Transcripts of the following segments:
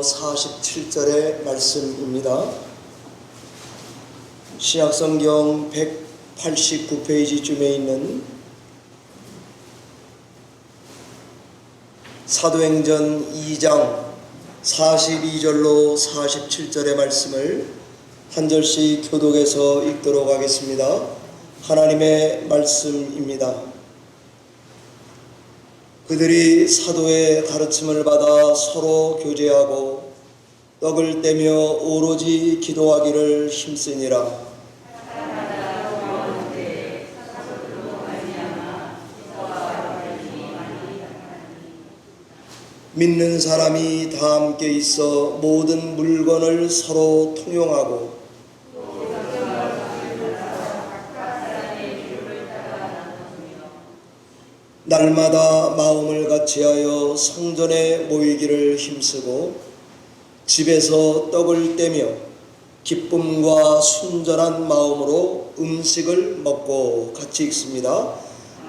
47절의 말씀입니다. 신약성경 189페이지쯤에 있는 사도행전 2장 42절로 47절의 말씀을 한 절씩 교독해서 읽도록 하겠습니다. 하나님의 말씀입니다. 그들이 사도의 가르침을 받아 서로 교제하고 떡을 떼며 오로지 기도하기를 힘쓰니라. 믿는 사람이 다 함께 있어 모든 물건을 서로 통용하고 날마다 마음을 같이하여 성전에 모이기를 힘쓰고 집에서 떡을 떼며 기쁨과 순전한 마음으로 음식을 먹고 같이 읽습니다.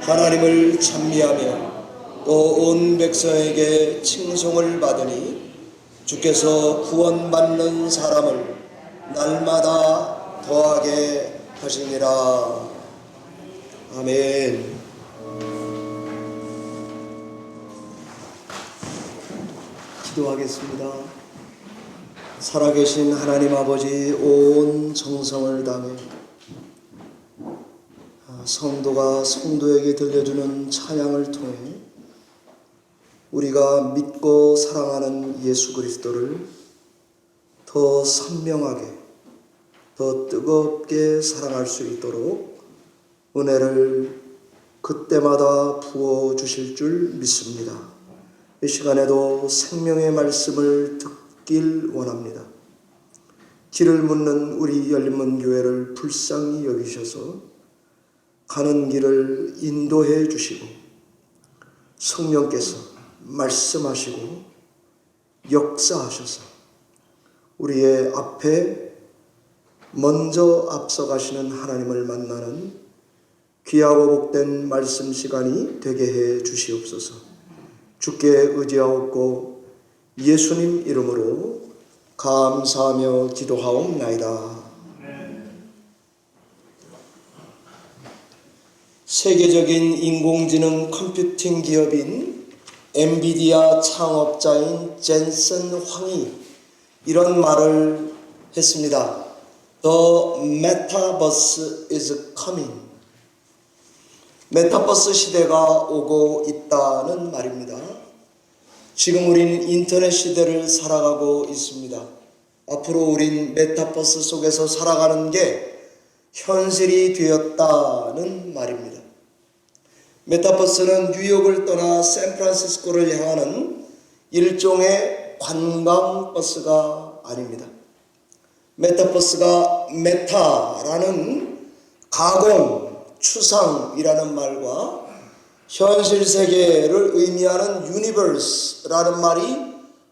하나님을 찬미하며 또 온 백성에게 칭송을 받으니 주께서 구원받는 사람을 날마다 더하게 하시니라. 아멘. 기도하겠습니다. 살아계신 하나님 아버지, 온 정성을 다해 성도가 성도에게 들려주는 찬양을 통해 우리가 믿고 사랑하는 예수 그리스도를 더 선명하게, 더 뜨겁게 사랑할 수 있도록 은혜를 그때마다 부어주실 줄 믿습니다. 이 시간에도 생명의 말씀을 듣길 원합니다. 길을 묻는 우리 열린문교회를 불쌍히 여기셔서 가는 길을 인도해 주시고 성령께서 말씀하시고 역사하셔서 우리의 앞에 먼저 앞서가시는 하나님을 만나는 귀하고 복된 말씀 시간이 되게 해 주시옵소서. 주께 의지하옵고 예수님 이름으로 감사하며 기도하옵나이다. 세계적인 인공지능 컴퓨팅 기업인 엔비디아 창업자인 젠슨 황이 이런 말을 했습니다. The metaverse is coming. 메타버스 시대가 오고 있다는 말입니다. 지금 우리는 인터넷 시대를 살아가고 있습니다. 앞으로 우린 메타버스 속에서 살아가는 게 현실이 되었다는 말입니다. 메타버스는 뉴욕을 떠나 샌프란시스코를 향하는 일종의 관광버스가 아닙니다. 메타버스가 메타라는 가공, 추상이라는 말과 현실 세계를 의미하는 유니버스라는 말이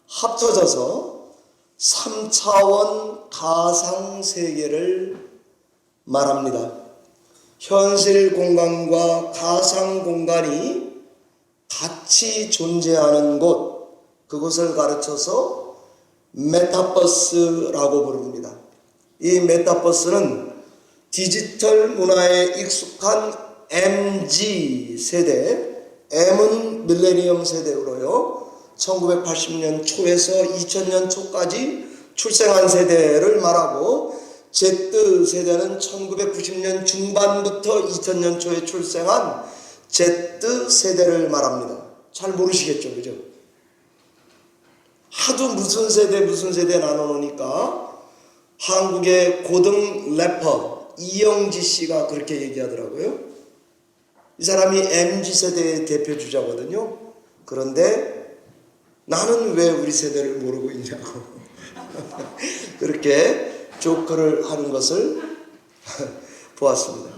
합쳐져서 3차원 가상 세계를 말합니다. 현실 공간과 가상 공간이 같이 존재하는 곳, 그것을 가르쳐서 메타버스라고 부릅니다. 이 메타버스는 디지털 문화에 익숙한 MZ 세대, M은 밀레니엄 세대로요, 1980년 초에서 2000년 초까지 출생한 세대를 말하고, Z 세대는 1990년 중반부터 2000년 초에 출생한 Z 세대를 말합니다. 잘 모르시겠죠, 그죠? 하도 무슨 세대 나눠놓으니까 한국의 고등 래퍼 이영지 씨가 그렇게 얘기하더라고요. 이 사람이 MZ 세대의 대표 주자거든요. 그런데 나는 왜 우리 세대를 모르고 있냐고 그렇게 조커를 하는 것을 보았습니다.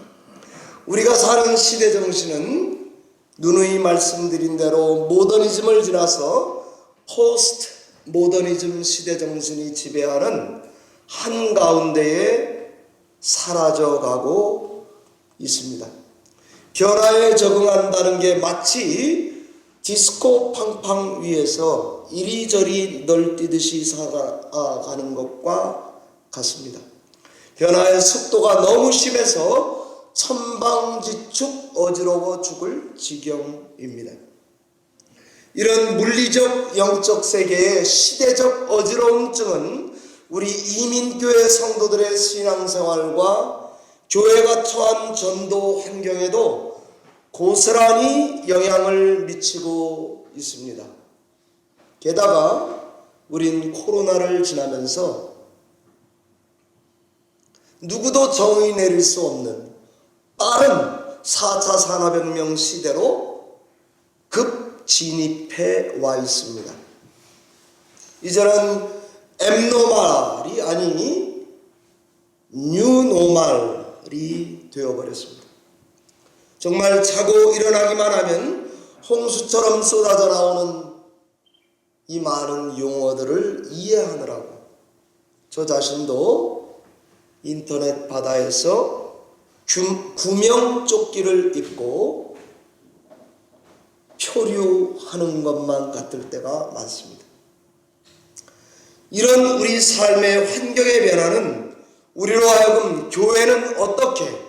우리가 사는 시대 정신은 누누이 말씀드린 대로 모더니즘을 지나서 포스트 모더니즘 시대 정신이 지배하는 한가운데에 사라져가고 있습니다. 변화에 적응한다는 게 마치 디스코 팡팡 위에서 이리저리 널뛰듯이 살아가는 것과 같습니다. 변화의 속도가 너무 심해서 천방지축 어지러워 죽을 지경입니다. 이런 물리적 영적 세계의 시대적 어지러움증은 우리 이민교회 성도들의 신앙생활과 교회가 처한 전도 환경에도 고스란히 영향을 미치고 있습니다. 게다가 우린 코로나를 지나면서 누구도 정의 내릴 수 없는 빠른 4차 산업혁명 시대로 급 진입해 와 있습니다. 이제는 앱노멀이 아니 뉴노멀이 되어버렸습니다. 정말 자고 일어나기만 하면 홍수처럼 쏟아져 나오는 이 많은 용어들을 이해하느라고 저 자신도 인터넷 바다에서 구명조끼를 입고 표류하는 것만 같을 때가 많습니다. 이런 우리 삶의 환경의 변화는 우리로 하여금 교회는 어떻게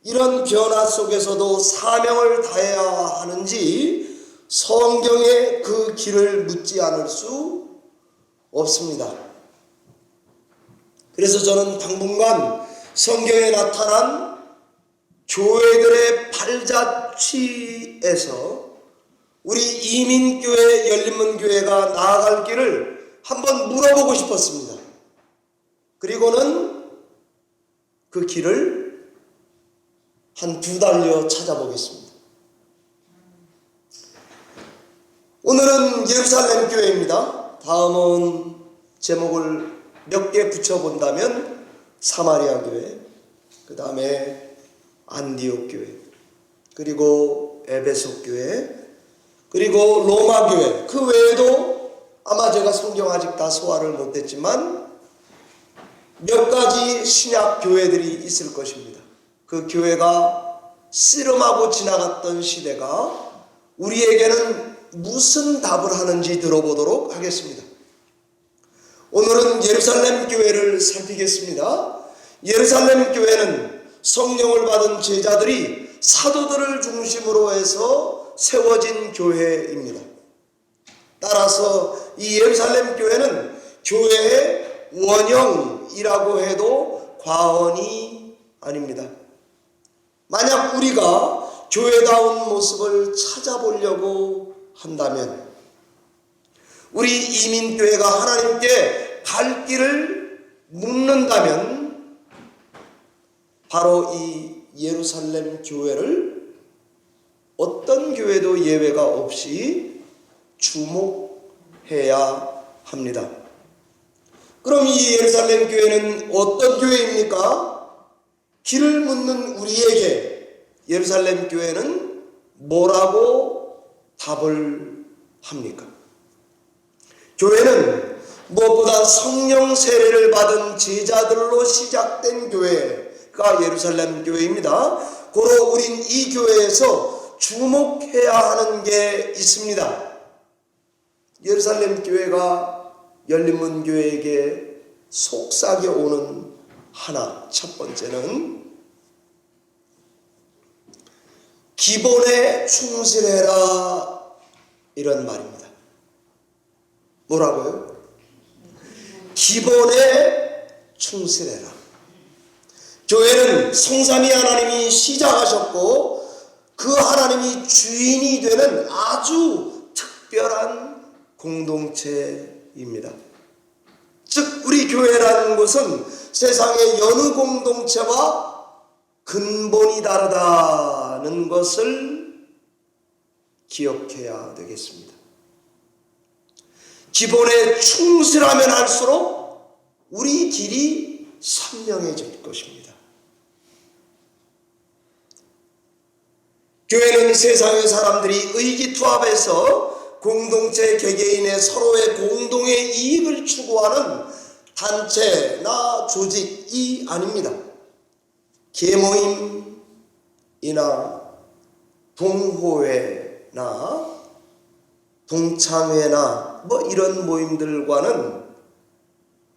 이런 변화 속에서도 사명을 다해야 하는지 성경의 그 길을 묻지 않을 수 없습니다. 그래서 저는 당분간 성경에 나타난 교회들의 발자취에서 우리 이민교회 열린문교회가 나아갈 길을 한번 물어보고 싶었습니다. 그리고는 그 길을 한 2달여 찾아보겠습니다. 오늘은 예루살렘 교회입니다. 다음은 제목을 몇 개 붙여본다면 사마리아 교회, 그 다음에 안디옥 교회, 그리고 에베소 교회, 그리고 로마 교회, 그 외에도 아마 제가 성경 아직 다 소화를 못했지만 몇 가지 신약 교회들이 있을 것입니다. 그 교회가 씨름하고 지나갔던 시대가 우리에게는 무슨 답을 하는지 들어보도록 하겠습니다. 오늘은 예루살렘 교회를 살피겠습니다. 예루살렘 교회는 성령을 받은 제자들이 사도들을 중심으로 해서 세워진 교회입니다. 따라서 이 예루살렘 교회는 교회의 원형이라고 해도 과언이 아닙니다. 만약 우리가 교회다운 모습을 찾아보려고 한다면 우리 이민교회가 하나님께 갈 길을 묻는다면 바로 이 예루살렘 교회를 어떤 교회도 예외가 없이 주목해야 합니다. 그럼 이 예루살렘 교회는 어떤 교회입니까? 길을 묻는 우리에게 예루살렘 교회는 뭐라고 답을 합니까? 교회는 무엇보다 성령 세례를 받은 제자들로 시작된 교회가 예루살렘 교회입니다. 고로 우린 이 교회에서 주목해야 하는 게 있습니다. 예루살렘 교회가 열린문 교회에게 속삭여 오는 하나, 첫 번째는 기본에 충실해라 이런 말입니다. 뭐라고요? 기본에 충실해라. 교회는 성삼위 하나님이 시작하셨고 그 하나님이 주인이 되는 아주 특별한 공동체입니다. 즉 우리 교회라는 것은 세상의 여느 공동체와 근본이 다르다는 것을 기억해야 되겠습니다. 기본에 충실하면 할수록 우리 길이 선명해질 것입니다. 교회는 세상의 사람들이 의기투합해서 공동체 개개인의 서로의 공동의 이익을 추구하는 단체나 조직이 아닙니다. 계모임이나 동호회나 동창회나 뭐 이런 모임들과는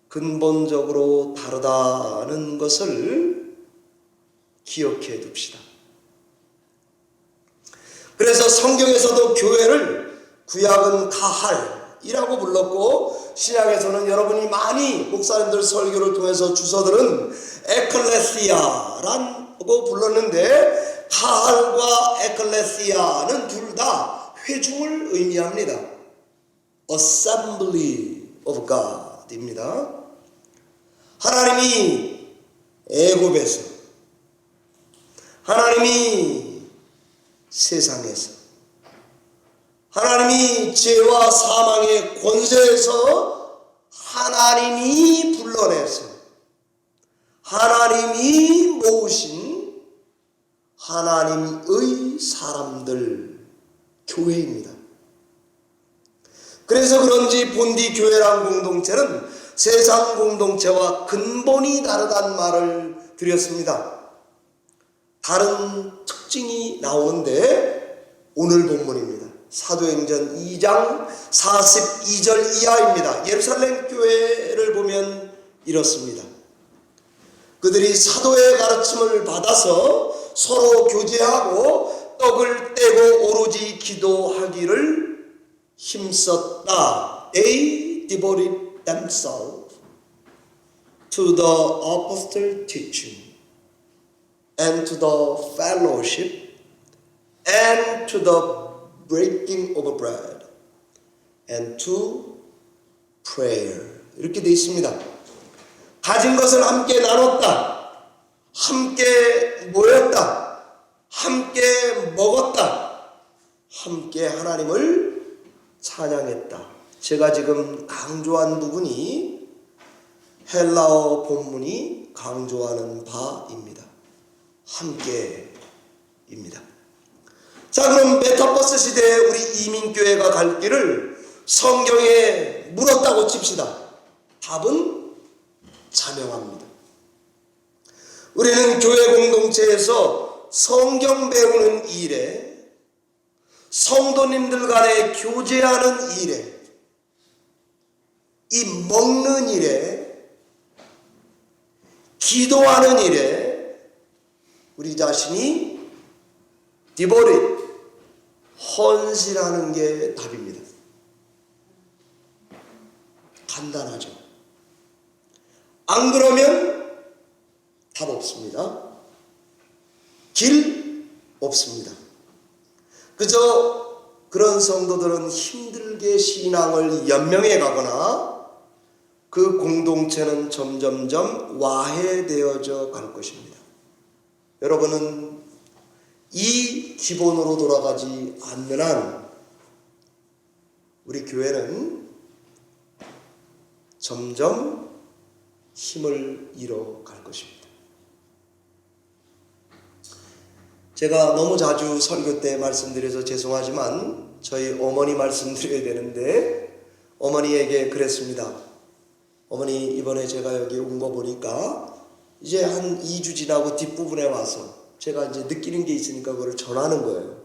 근본적으로 다르다는 것을 기억해 둡시다. 그래서 성경에서도 교회를 구약은 가할이라고 불렀고 신약에서는 여러분이 많이 목사님들 설교를 통해서 주워들은 에클레시아라고 불렀는데 가할과 에클레시아는 둘 다 회중을 의미합니다. Assembly of God입니다. 하나님이 애굽에서, 하나님이 세상에서, 하나님이 죄와 사망의 권세에서 하나님이 불러내서 하나님이 모으신 하나님의 사람들 교회입니다. 그래서 그런지 본디 교회란 공동체는 세상 공동체와 근본이 다르다는 말을 드렸습니다. 다른 특징이 나오는데 오늘 본문입니다. 사도행전 2장 42절 이하입니다. 예루살렘 교회를 보면 이렇습니다. 그들이 사도의 가르침을 받아서 서로 교제하고 떡을 떼고 오로지 기도하기를 힘썼다. They devoted themselves to the apostle teaching and to the fellowship and to the breaking of bread and to prayer. 이렇게 되어 있습니다. 가진 것을 함께 나눴다. 함께 모였다. 함께 먹었다. 함께 하나님을 찬양했다. 제가 지금 강조한 부분이 헬라어 본문이 강조하는 바입니다. 함께입니다. 자, 그럼 메타버스 시대에 우리 이민교회가 갈 길을 성경에 물었다고 칩시다. 답은 자명합니다. 우리는 교회 공동체에서 성경 배우는 일에, 성도님들 간에 교제하는 일에, 이 먹는 일에, 기도하는 일에 우리 자신이 devoted, 헌신하는 게 답입니다. 간단하죠. 안 그러면 답 없습니다. 길 없습니다. 그저 그런 성도들은 힘들게 신앙을 연명해 가거나 그 공동체는 점점점 와해되어져 갈 것입니다. 여러분은 이 기본으로 돌아가지 않는 한 우리 교회는 점점 힘을 잃어갈 것입니다. 제가 너무 자주 설교 때 말씀드려서 죄송하지만 저희 어머니 말씀드려야 되는데 어머니에게 그랬습니다. 어머니, 이번에 제가 여기 온 거 보니까 이제 한 2주 지나고 뒷부분에 와서 제가 이제 느끼는 게 있으니까 그걸 전하는 거예요.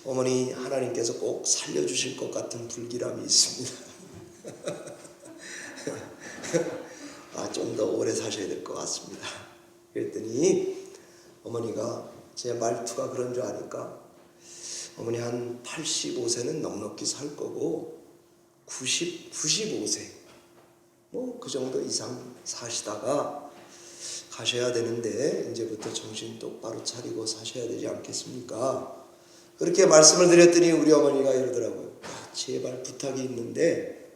어머니, 하나님께서 꼭 살려주실 것 같은 불길함이 있습니다. 좀 더 오래 사셔야 될 것 같습니다. 그랬더니 어머니가 제 말투가 그런 줄 아니까 어머니 한 85세는 넉넉히 살 거고 95세 뭐 그 정도 이상 사시다가 가셔야 되는데 이제부터 정신 똑바로 차리고 사셔야 되지 않겠습니까? 그렇게 말씀을 드렸더니 우리 어머니가 이러더라고요. 제발 부탁이 있는데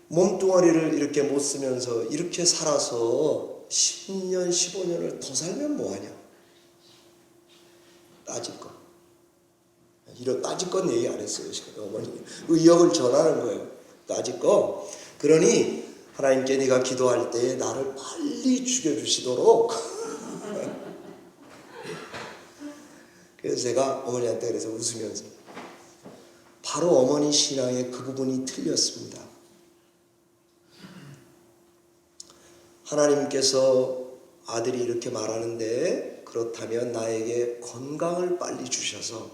몸뚱아리를 이렇게 못 쓰면서 이렇게 살아서 10년, 15년을 더 살면 뭐하냐? 따질 것. 이런 따질 것 얘기 안 했어요. 제가 어머니 의역을 전하는 거예요. 따질 것. 그러니 하나님께 네가 기도할 때 나를 빨리 죽여주시도록. 그래서 제가 어머니한테 그래서 웃으면서 바로 어머니 신앙의 그 부분이 틀렸습니다. 하나님께서 아들이 이렇게 말하는데 그렇다면 나에게 건강을 빨리 주셔서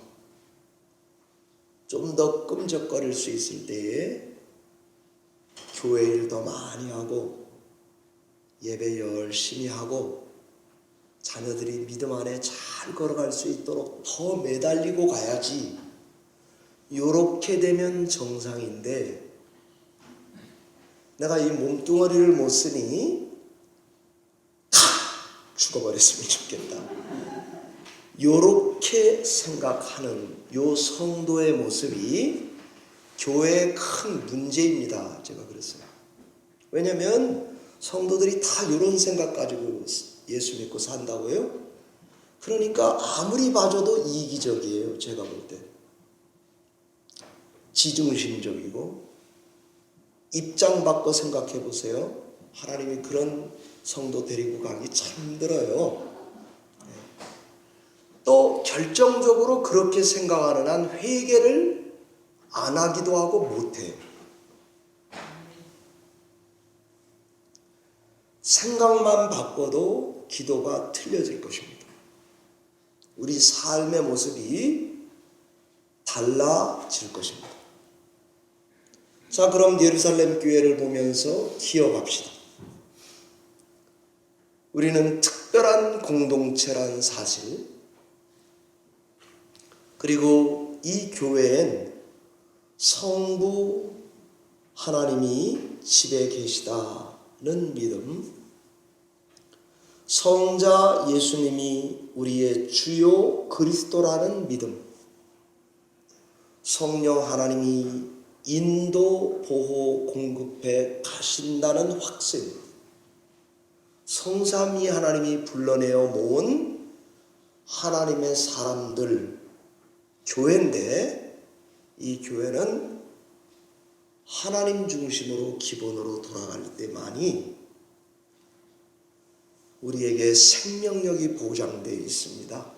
좀 더 끔적거릴 수 있을 때에 교회 일 더 많이 하고 예배 열심히 하고 자녀들이 믿음 안에 잘 걸어갈 수 있도록 더 매달리고 가야지. 요렇게 되면 정상인데 내가 이 몸뚱어리를 못 쓰니 탁 죽어버렸으면 좋겠다. 요렇게 생각하는 요 성도의 모습이 교회의 큰 문제입니다. 제가 그랬어요. 왜냐하면 성도들이 다 이런 생각 가지고 예수 믿고 산다고요? 그러니까 아무리 봐줘도 이기적이에요. 제가 볼 때. 지중심적이고 입장 바꿔 생각해 보세요. 하나님이 그런 성도 데리고 가기 참 힘들어요. 또 결정적으로 그렇게 생각하는 한 회개를 안 하기도 하고 못해요. 생각만 바꿔도 기도가 틀려질 것입니다. 우리 삶의 모습이 달라질 것입니다. 자, 그럼 예루살렘 교회를 보면서 기억합시다. 우리는 특별한 공동체란 사실, 그리고 이 교회엔 성부 하나님이 집에 계시다는 믿음, 성자 예수님이 우리의 주요 그리스도라는 믿음, 성령 하나님이 인도, 보호, 공급해 가신다는 확신, 성삼위 하나님이 불러내어 모은 하나님의 사람들, 교회인데 이 교회는 하나님 중심으로 기본으로 돌아갈 때만이 우리에게 생명력이 보장되어 있습니다.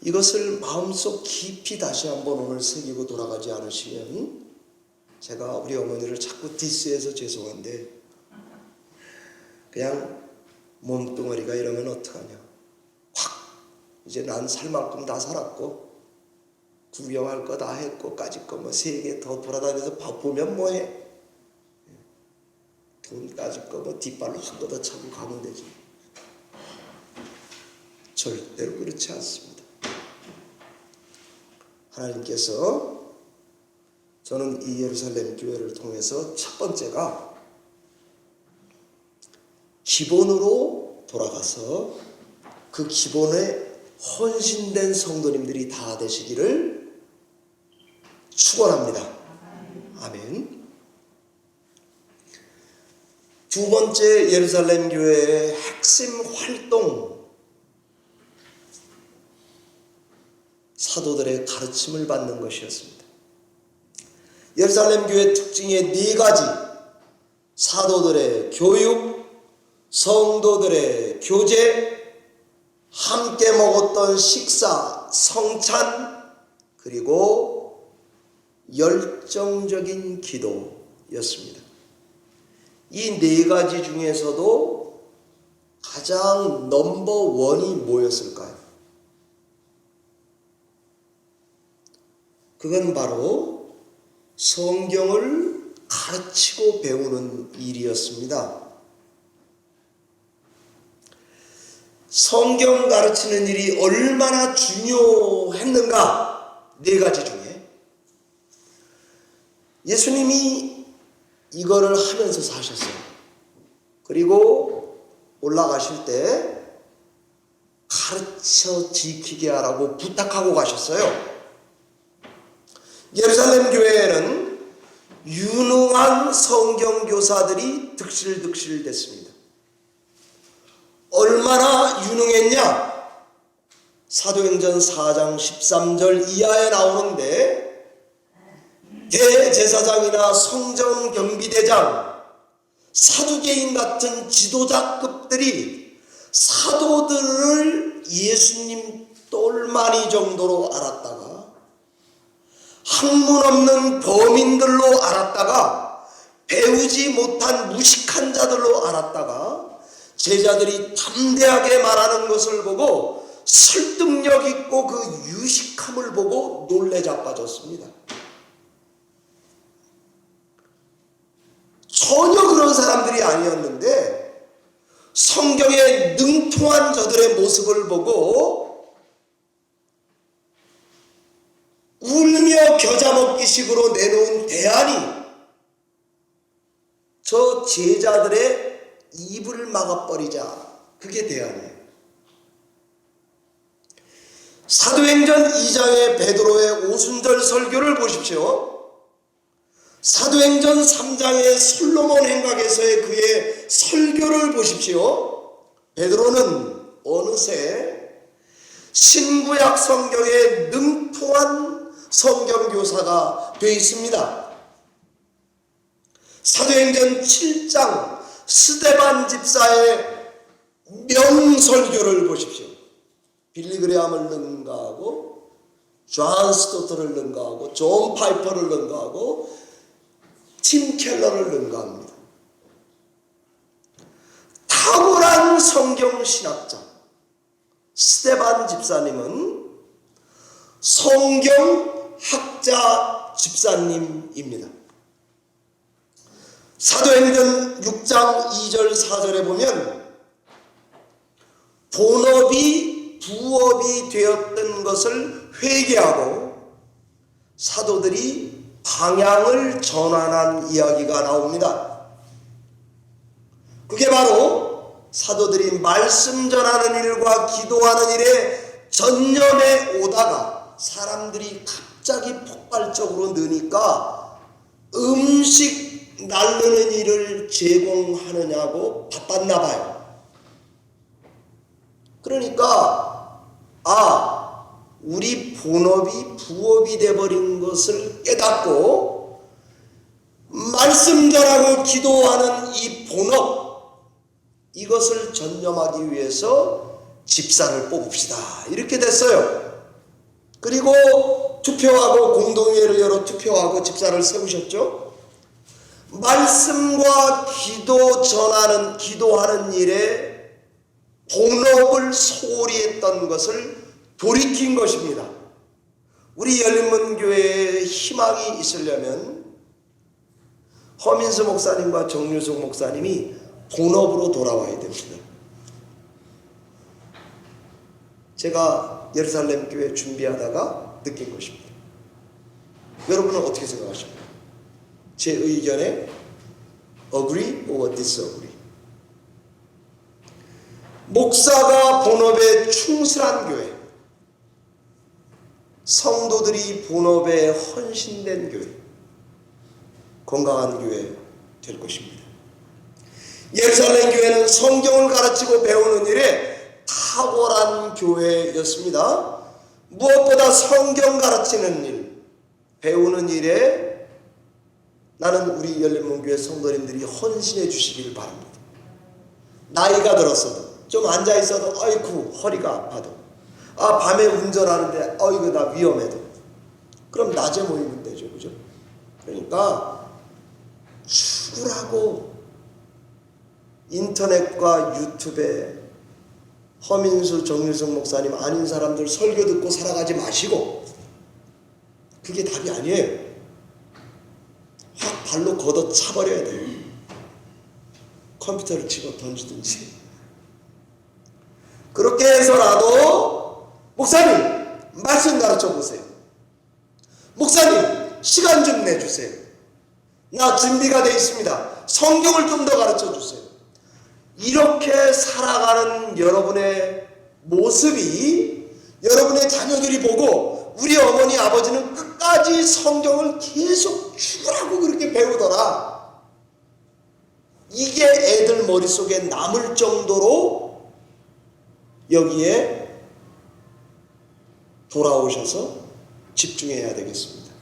이것을 마음속 깊이 다시 한번 오늘 새기고 돌아가지 않으시면 제가 우리 어머니를 자꾸 디스해서 죄송한데 그냥 몸뚱어리가 이러면 어떡하냐. 확 이제 난 살 만큼 다 살았고 구경할 거 다 했고 까짓 거 뭐 세계 더 돌아다니면서 밥 보면 뭐해. 돈 까짓 거 뭐 뒷발로 한 거 더 차고 가면 되지. 절대로 그렇지 않습니다. 하나님께서 저는 이 예루살렘 교회를 통해서 첫 번째가 기본으로 돌아가서 그 기본에 헌신된 성도님들이 다 되시기를 축원합니다. 아멘. 두 번째 예루살렘 교회의 핵심 활동, 사도들의 가르침을 받는 것이었습니다. 예루살렘 교회 특징의 네 가지, 사도들의 교육, 성도들의 교제, 함께 먹었던 식사, 성찬, 그리고 열정적인 기도였습니다. 이 네 가지 중에서도 가장 넘버 원이 뭐였을까요? 그건 바로 성경을 가르치고 배우는 일이었습니다. 성경 가르치는 일이 얼마나 중요했는가? 네 가지 중에 예수님이 이거를 하면서 사셨어요. 그리고 올라가실 때 가르쳐 지키게 하라고 부탁하고 가셨어요. 예루살렘 교회에는 유능한 성경교사들이 득실득실 됐습니다. 얼마나 유능했냐? 사도행전 4장 13절 이하에 나오는데 대제사장이나 성전경비대장, 사두개인 같은 지도자급들이 사도들을 예수님 똘마니 정도로 알았다가 학문 없는 범인들로 알았다가 배우지 못한 무식한 자들로 알았다가 제자들이 담대하게 말하는 것을 보고 설득력 있고 그 유식함을 보고 놀래 자빠졌습니다. 전혀 그런 사람들이 아니었는데 성경에 능통한 저들의 모습을 보고 울며 겨자 먹기식으로 내놓은 대안이 저 제자들의 입을 막아버리자. 그게 대안이에요. 사도행전 2장의 베드로의 오순절 설교를 보십시오. 사도행전 3장의 솔로몬 행각에서의 그의 설교를 보십시오. 베드로는 어느새 신구약 성경의 능통한 성경교사가 되어 있습니다. 사도행전 7장 스데반 집사의 명설교를 보십시오. 빌리그레함을 능가하고 존 스토트를 능가하고 존 파이퍼를 능가하고 팀 켈러를 능가합니다. 탁월한 성경신학자 스데반 집사님은 성경학자 집사님입니다. 사도행전 6장 2절 4절에 보면 본업이 부업이 되었던 것을 회개하고 사도들이 방향을 전환한 이야기가 나옵니다. 그게 바로 사도들이 말씀 전하는 일과 기도하는 일에 전념해 오다가 사람들이 갑자기 폭발적으로 느니까 음식 날르는 일을 제공하느냐고 바빴나 봐요. 그러니까 우리 본업이 부업이 돼버린 것을 깨닫고 말씀 전하고 기도하는 이 본업, 이것을 전념하기 위해서 집사를 뽑읍시다. 이렇게 됐어요. 그리고 투표하고 공동회의를 열어 투표하고 집사를 세우셨죠. 말씀과 기도하는 일에 본업을 소홀히 했던 것을 돌이킨 것입니다. 우리 열린문교회에 희망이 있으려면 허민수 목사님과 정유숙 목사님이 본업으로 돌아와야 됩니다. 제가 예루살렘 교회 준비하다가 느낀 것입니다. 여러분은 어떻게 생각하십니까? 제 의견에 agree or disagree? 목사가 본업에 충실한 교회, 성도들이 본업에 헌신된 교회, 건강한 교회 될 것입니다. 예루살렘 교회는 성경을 가르치고 배우는 일에 탁월한 교회였습니다. 무엇보다 성경 가르치는 일, 배우는 일에 나는 우리 열린문교회 성도님들이 헌신해 주시길 바랍니다. 나이가 들었어도 좀 앉아있어도 아이쿠 허리가 아파도 밤에 운전하는데 이거 나 위험해도 그럼 낮에 모이면 되죠. 그죠? 그러니까 죽으라고 인터넷과 유튜브에 허민수 정유성 목사님 아닌 사람들 설교 듣고 살아가지 마시고, 그게 답이 아니에요. 확 발로 걷어 차버려야 돼요. 컴퓨터를 집어 던지든지. 그렇게 해서라도 목사님 말씀 가르쳐 보세요. 목사님 시간 좀 내주세요. 나 준비가 되어 있습니다. 성경을 좀 더 가르쳐 주세요. 이렇게 살아가는 여러분의 모습이 여러분의 자녀들이 보고 우리 어머니 아버지는 끝까지 성경을 계속 죽으라고 그렇게 배우더라, 이게 애들 머릿속에 남을 정도로 여기에 돌아오셔서 집중해야 되겠습니다.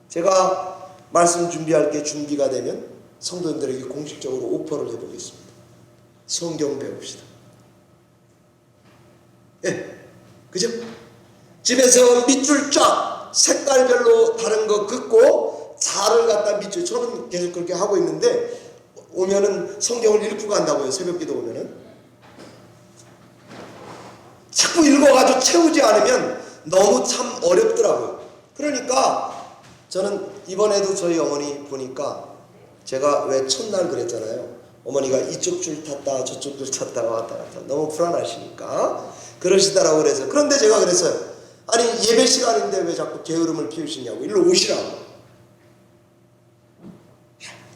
제가 말씀 준비할 게 준비가 되면 성도님들에게 공식적으로 오퍼를 해보겠습니다. 성경 배웁시다. 그죠? 집에서 밑줄 쫙 색깔별로 다른 거 긋고 자를 갖다 밑줄, 저는 계속 그렇게 하고 있는데 오면은 성경을 읽고 간다고요. 새벽기도 오면은 자꾸 읽어가지고 채우지 않으면 너무 참 어렵더라고요. 그러니까 저는 이번에도 저희 어머니 보니까 제가 왜 첫날 그랬잖아요. 어머니가 이쪽 줄 탔다 저쪽 줄 탔다가 왔다 갔다 너무 불안하시니까 그러시더라고. 그래서 그런데 제가 그랬어요. 아니 예배 시간인데 왜 자꾸 게으름을 피우시냐고. 일로 오시라고.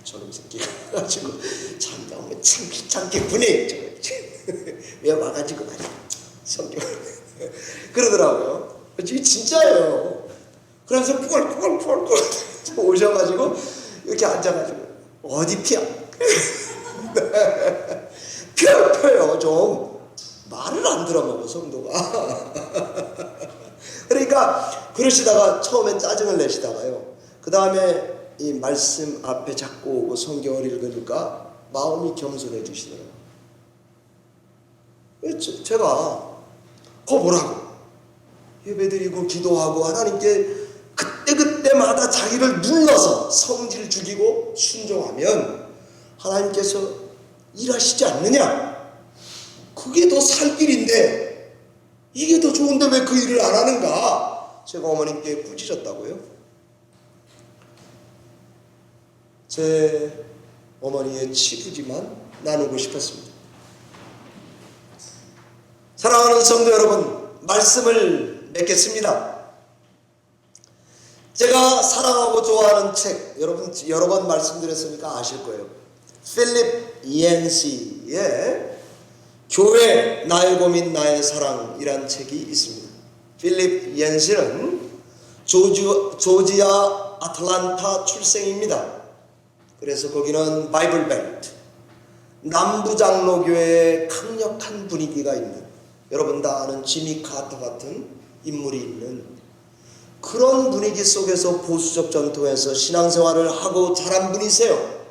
저놈 새끼가 가지고 참 너무 참 귀찮겠구네. 왜 와가지고 말이야 성경 그러더라고요. 진짜예요. 그러면서 꿀꿀꿀꿀 오셔가지고 이렇게 앉아가지고 어디 피야 펴요. 좀 말을 안 들어먹어 성도가. 그러니까 그러시다가 처음엔 짜증을 내시다가요, 그 다음에 이 말씀 앞에 자꾸 오고 성경을 읽으니까 마음이 겸손해지시더라고요. 제가 뭐라고 예배드리고 기도하고 하나님께 그때그때마다 자기를 눌러서 성질 죽이고 순종하면 하나님께서 일하시지 않느냐. 그게 더 살 길인데 이게 더 좋은데 왜 그 일을 안 하는가. 제가 어머님께 꾸짖었다고요. 제 어머니의 치부지만 나누고 싶었습니다. 사랑하는 성도 여러분, 말씀을 맺겠습니다. 제가 사랑하고 좋아하는 책, 여러분 여러 번 말씀드렸으니까 아실 거예요. 필립 옌시의 교회 나의 고민 나의 사랑이란 책이 있습니다. 필립 옌시는 조지아 아틀란타 출생입니다. 그래서 거기는 바이블 벨트, 남부장로교회의 강력한 분위기가 있는, 여러분 다 아는 지미 카터 같은 인물이 있는 그런 분위기 속에서 보수적 전통에서 신앙생활을 하고 자란 분이세요.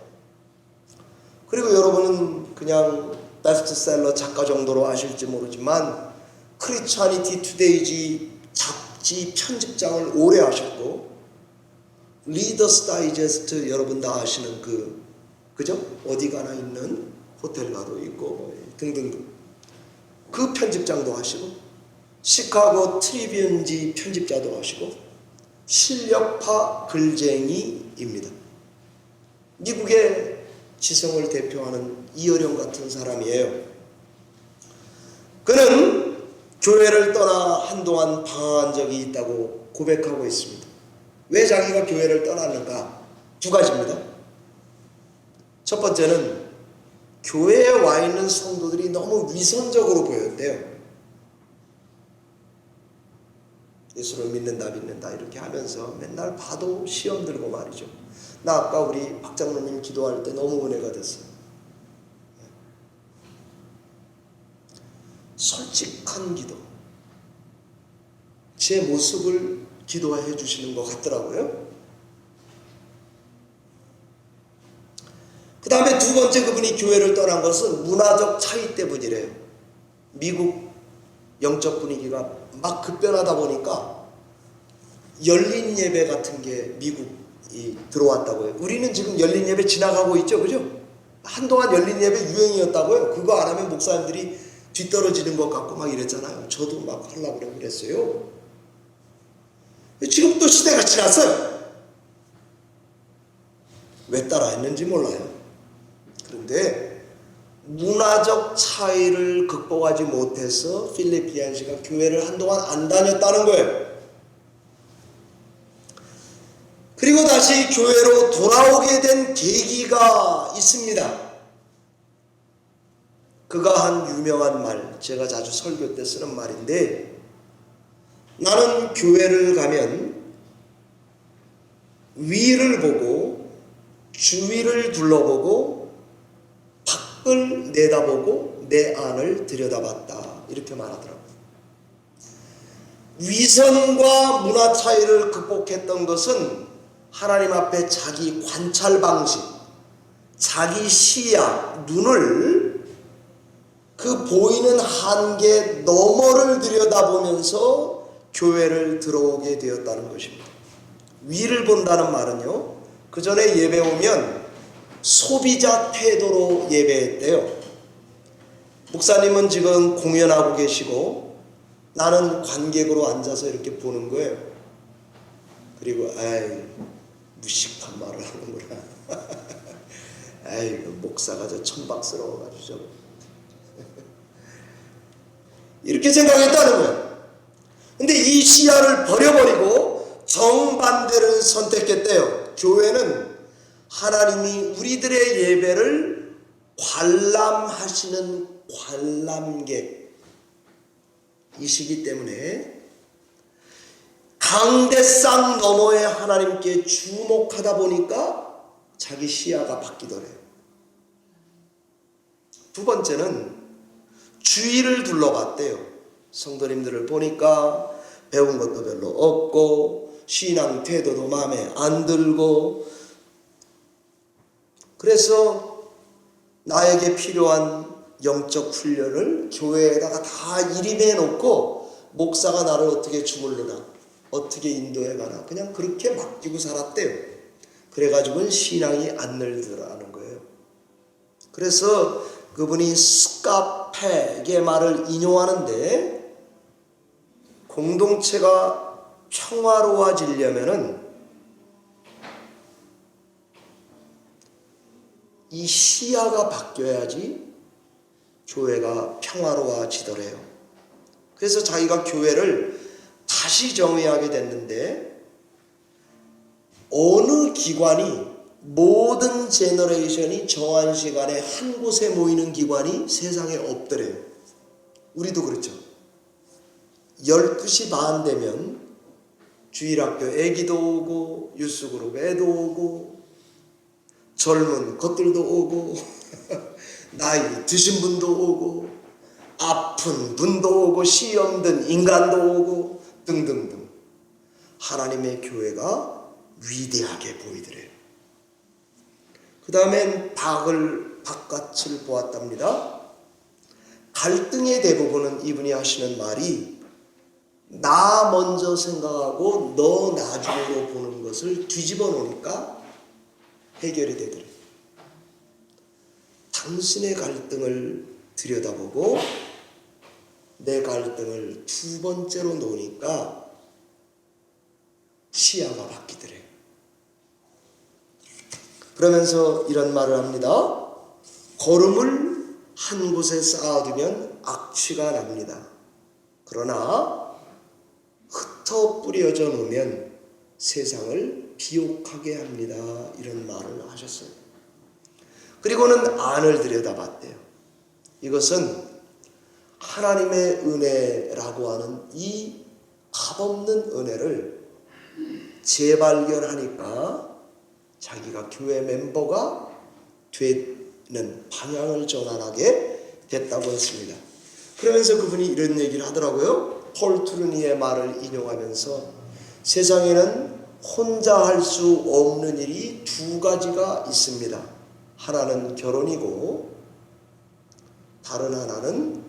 그리고 여러분은 그냥 베스트셀러 작가 정도로 아실지 모르지만 크리스찬이티 투데이지 잡지 편집장을 오래 하셨고, 리더스 다이제스트 여러분 다 아시는 그죠? 어디 가나 있는 호텔 가도 있고 등등등 그 편집장도 하시고, 시카고 트리뷴지 편집자도 하시고, 실력파 글쟁이입니다. 미국의 지성을 대표하는 이어령 같은 사람이에요. 그는 교회를 떠나 한동안 방황한 적이 있다고 고백하고 있습니다. 왜 자기가 교회를 떠났는가? 두 가지입니다. 첫 번째는 교회에 와 있는 성도들이 너무 위선적으로 보였대요. 예수를 믿는다 이렇게 하면서 맨날 봐도 시험 들고 말이죠. 나 아까 우리 박 장로님 기도할 때 너무 은혜가 됐어요. 솔직한 기도, 제 모습을 기도해 주시는 것 같더라고요. 그 다음에 두 번째, 그분이 교회를 떠난 것은 문화적 차이 때문이래요. 미국 영적 분위기가 막 급변하다 보니까 열린 예배 같은 게 미국이 들어왔다고요. 우리는 지금 열린 예배 지나가고 있죠, 그죠? 한동안 열린 예배 유행이었다고요. 그거 안 하면 목사님들이 뒤떨어지는 것 같고 막 이랬잖아요. 저도 막 하려고 그랬어요. 지금 또 시대가 지났어요. 왜 따라했는지 몰라요. 그런데 문화적 차이를 극복하지 못해서 필립 옌시가 교회를 한동안 안 다녔다는 거예요. 그리고 다시 교회로 돌아오게 된 계기가 있습니다. 그가 한 유명한 말, 제가 자주 설교 때 쓰는 말인데, 나는 교회를 가면 위를 보고 주위를 둘러보고 밖을 내다보고 내 안을 들여다봤다, 이렇게 말하더라고요. 위선과 문화 차이를 극복했던 것은 하나님 앞에 자기 관찰 방식, 자기 시야, 눈을 그 보이는 한계 너머를 들여다보면서 교회를 들어오게 되었다는 것입니다. 위를 본다는 말은요, 그 전에 예배 오면 소비자 태도로 예배했대요. 목사님은 지금 공연하고 계시고 나는 관객으로 앉아서 이렇게 보는 거예요. 그리고 아이 무식한 말을 하는구나. 아이 목사가 저 천박스러워가지고 이렇게 생각했다는 거예요. 근데 이 시야를 버려버리고 정반대를 선택했대요. 교회는 하나님이 우리들의 예배를 관람하시는 관람객이시기 때문에 강대상 너머에 하나님께 주목하다 보니까 자기 시야가 바뀌더래요. 두 번째는 주위를 둘러봤대요. 성도님들을 보니까 배운 것도 별로 없고 신앙 태도도 마음에 안 들고, 그래서 나에게 필요한 영적 훈련을 교회에다가 다 일임해 놓고 목사가 나를 어떻게 주물르나 어떻게 인도해 가나 그냥 그렇게 맡기고 살았대요. 그래가지고는 신앙이 안 늘더라는 거예요. 그래서 그분이 스카페의 말을 인용하는데, 공동체가 평화로워지려면은 이 시야가 바뀌어야지 교회가 평화로워지더래요. 그래서 자기가 교회를 다시 정의하게 됐는데, 어느 기관이 모든 제너레이션이 정한 시간에 한 곳에 모이는 기관이 세상에 없더래요. 우리도 그렇죠. 12시 반 되면 주일학교 애기도 오고 유스그룹 애도 오고 젊은 것들도 오고 나이 드신 분도 오고 아픈 분도 오고 시험 든 인간도 오고 등등등. 하나님의 교회가 위대하게 보이더래요. 그 다음엔 바깥을 보았답니다. 갈등의 대부분은 이분이 하시는 말이 나 먼저 생각하고 너 나중으로 보는 것을 뒤집어 놓으니까 해결이 되더래요. 당신의 갈등을 들여다보고 내 갈등을 두 번째로 놓으니까 시야가 바뀌더래요. 그러면서 이런 말을 합니다. 거름을 한 곳에 쌓아두면 악취가 납니다. 그러나 흩어 뿌려져 놓으면 세상을 비옥하게 합니다. 이런 말을 하셨어요. 그리고는 안을 들여다봤대요. 이것은 하나님의 은혜라고 하는 이 값없는 은혜를 재발견하니까 자기가 교회 멤버가 되는 방향을 전환하게 됐다고 했습니다. 그러면서 그분이 이런 얘기를 하더라고요. 폴 투르니의 말을 인용하면서 세상에는 혼자 할 수 없는 일이 두 가지가 있습니다. 하나는 결혼이고 다른 하나는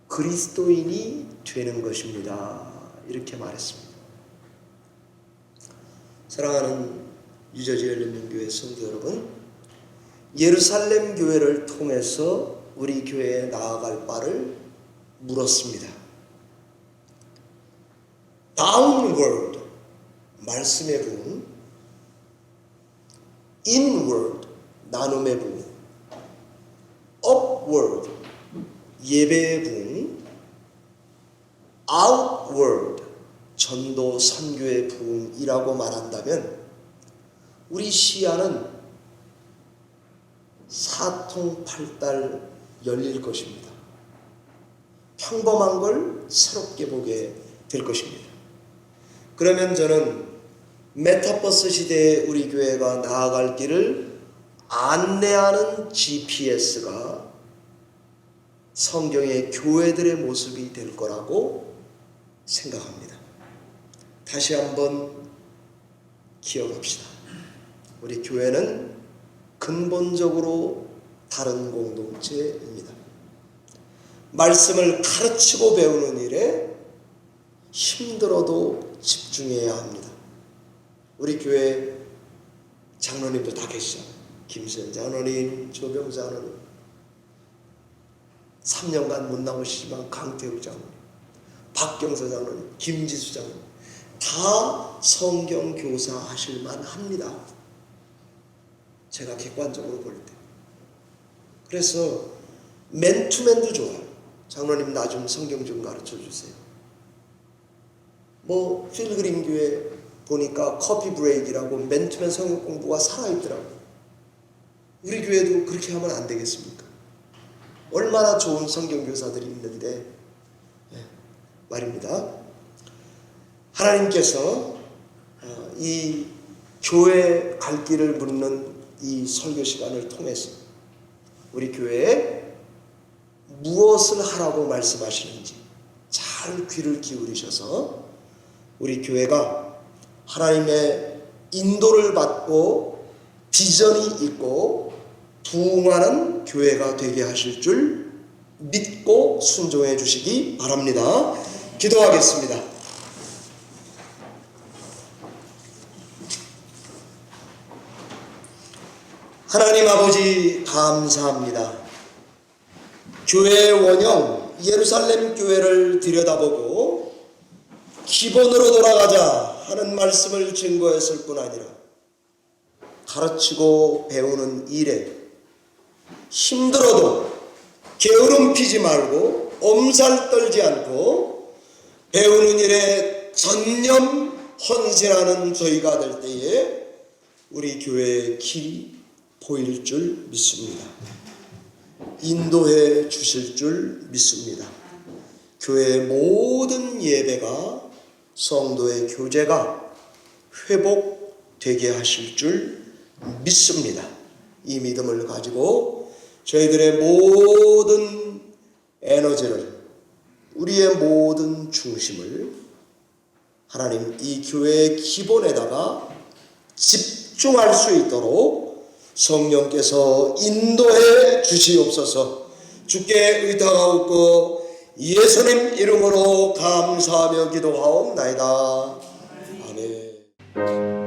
그리스도인이 되는 것입니다. 이렇게 말했습니다. 사랑하는 유저지 열린민교회 성도 여러분, 예루살렘 교회를 통해서 우리 교회에 나아갈 바를 물었습니다. Downward, 말씀의 부흥, Inward, 나눔의 부흥, Upward, 예배의 부흥, Outward, 전도 선교의 부흥이라고 말한다면 우리 시야는 사통팔달 열릴 것입니다. 평범한 걸 새롭게 보게 될 것입니다. 그러면 저는 메타버스 시대에 우리 교회가 나아갈 길을 안내하는 GPS가 성경의 교회들의 모습이 될 거라고 생각합니다. 다시 한번 기억합시다. 우리 교회는 근본적으로 다른 공동체입니다. 말씀을 가르치고 배우는 일에 힘들어도 집중해야 합니다. 우리 교회 장로님들 다 계시잖아요. 김수현 장로님, 조병 장로님, 3년간 못 나오시지만 강태욱 장로님, 박경서 장로님, 김지수 장로님 다 성경 교사 하실만 합니다. 제가 객관적으로 볼 때. 그래서 맨투맨도 좋아요. 장로님 나 좀 성경 좀 가르쳐 주세요. 뭐 필그림 교회 보니까 커피 브레이크라고 맨투맨 성경 공부가 살아있더라고요. 우리 교회도 그렇게 하면 안 되겠습니까? 얼마나 좋은 성경 교사들이 있는데 말입니다. 하나님께서 이 교회 갈 길을 묻는 이 설교 시간을 통해서 우리 교회에 무엇을 하라고 말씀하시는지 잘 귀를 기울이셔서 우리 교회가 하나님의 인도를 받고 비전이 있고 부흥하는 교회가 되게 하실 줄 믿고 순종해 주시기 바랍니다. 기도하겠습니다. 하나님 아버지 감사합니다. 교회의 원형 예루살렘 교회를 들여다보고 기본으로 돌아가자 하는 말씀을 증거했을 뿐 아니라 가르치고 배우는 일에 힘들어도 게으름 피지 말고 엄살 떨지 않고 배우는 일에 전념 헌신하는 저희가 될 때에 우리 교회의 길이 보일 줄 믿습니다. 인도해 주실 줄 믿습니다. 교회의 모든 예배가 성도의 교제가 회복되게 하실 줄 믿습니다. 이 믿음을 가지고 저희들의 모든 에너지를, 우리의 모든 중심을 하나님 이 교회의 기본에다가 집중할 수 있도록 성령께서 인도해 주시옵소서. 주께 의탁하옵고 예수님 이름으로 감사하며 기도하옵나이다. 아멘.